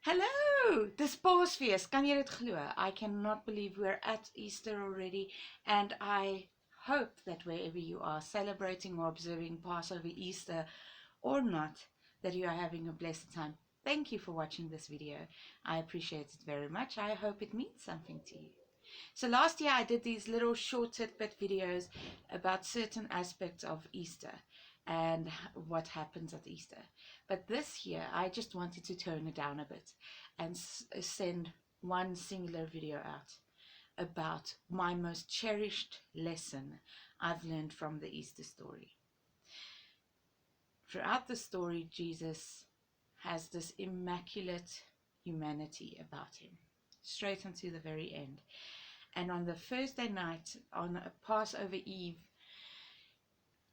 Hello, dis Paasfees. Kan jy dit glo? I cannot believe we're at Easter already, and I hope that wherever you are celebrating or observing Passover, Easter or not, that you are having a blessed time. Thank you for watching this video. I appreciate it very much. I hope it means something to you. So last year I did these little short tidbit videos about certain aspects of Easter and what happens at Easter. But this year I just wanted to tone it down a bit and send one singular video out about my most cherished lesson I've learned from the Easter story. Throughout the story, Jesus has this immaculate humanity about him, straight until the very end. And on the Thursday night, on a Passover Eve,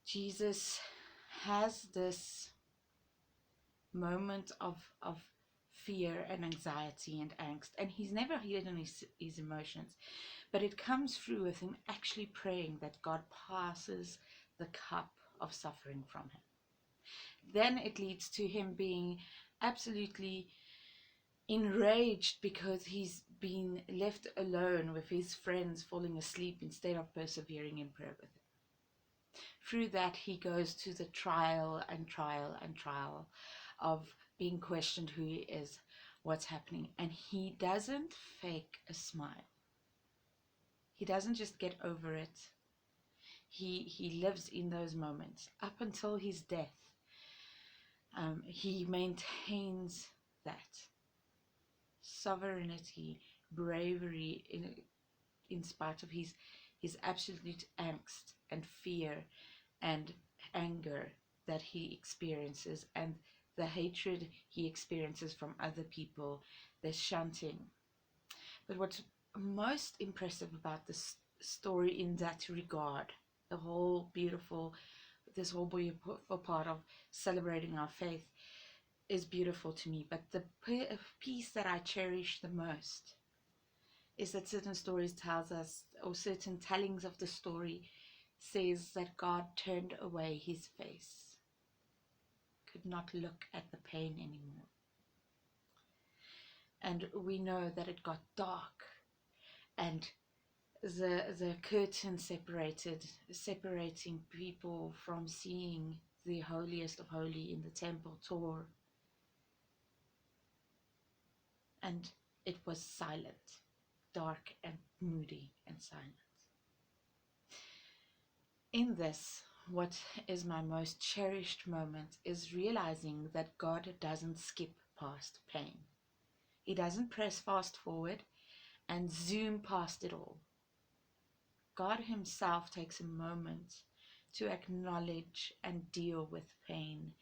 Jesus has this moment of fear and anxiety and angst. And he's never hidden his emotions. But it comes through with him actually praying that God passes the cup of suffering from him. Then it leads to him being absolutely enraged because he's been left alone with his friends falling asleep instead of persevering in prayer with him. Through that he goes to the trial of being questioned who he is, what's happening, and he doesn't fake a smile. He doesn't just get over it. He lives in those moments up until his death. He maintains that sovereignty, bravery in spite of his absolute angst and fear and anger that he experiences, and the hatred he experiences from other people, the shunting. But what's most impressive about this story in that regard, this whole beautiful part of celebrating our faith, is beautiful to me. But the piece that I cherish the most is that certain stories tells us, or certain tellings of the story says that God turned away his face, could not look at the pain anymore. And we know that it got dark, and the curtain separating people from seeing the holiest of holy in the temple tore, and it was silent, dark and moody and silent. In this, what is my most cherished moment is realizing that God doesn't skip past pain. He doesn't press fast forward and zoom past it all. God himself takes a moment to acknowledge and deal with pain,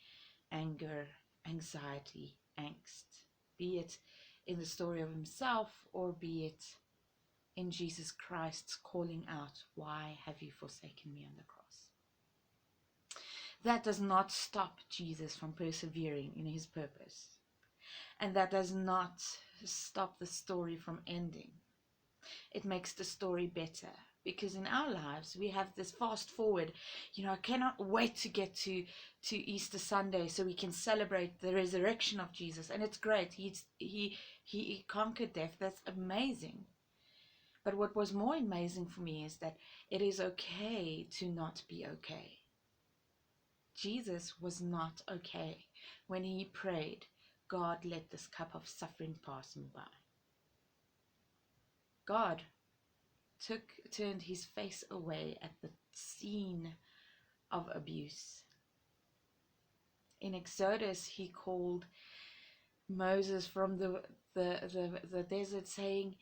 anger, anxiety, angst, be it in the story of himself or be it in Jesus Christ's calling out, "Why have you forsaken me?" on the cross. That does not stop Jesus from persevering in his purpose. And that does not stop the story from ending. It makes the story better. Because in our lives, we have this fast forward. I cannot wait to get to Easter Sunday so we can celebrate the resurrection of Jesus. And it's great. He conquered death. That's amazing. But what was more amazing for me is that it is okay to not be okay. Jesus was not okay when he prayed, "God, let this cup of suffering pass me by." God turned his face away at the scene of abuse. In Exodus, he called Moses from the desert saying,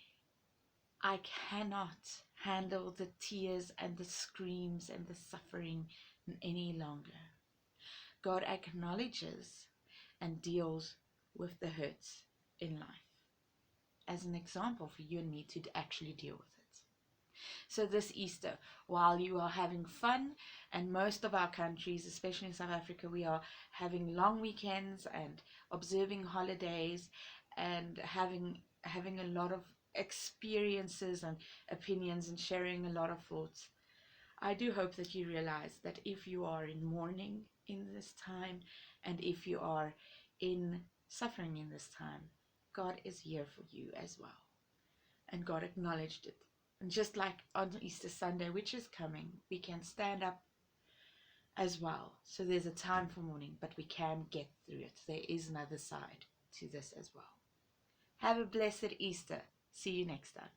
"I cannot handle the tears and the screams and the suffering any longer." God acknowledges and deals with the hurts in life as an example for you and me to actually deal with it. So this Easter, while you are having fun, and most of our countries, especially in South Africa, we are having long weekends and observing holidays and having a lot of experiences and opinions and sharing a lot of thoughts, I do hope that you realize that if you are in mourning in this time, and if you are in suffering in this time, God is here for you as well. And God acknowledged it. And just like on Easter Sunday, which is coming, we can stand up as well. So there's a time for mourning, but we can get through it. There is another side to this as well. Have a blessed Easter. See you next time.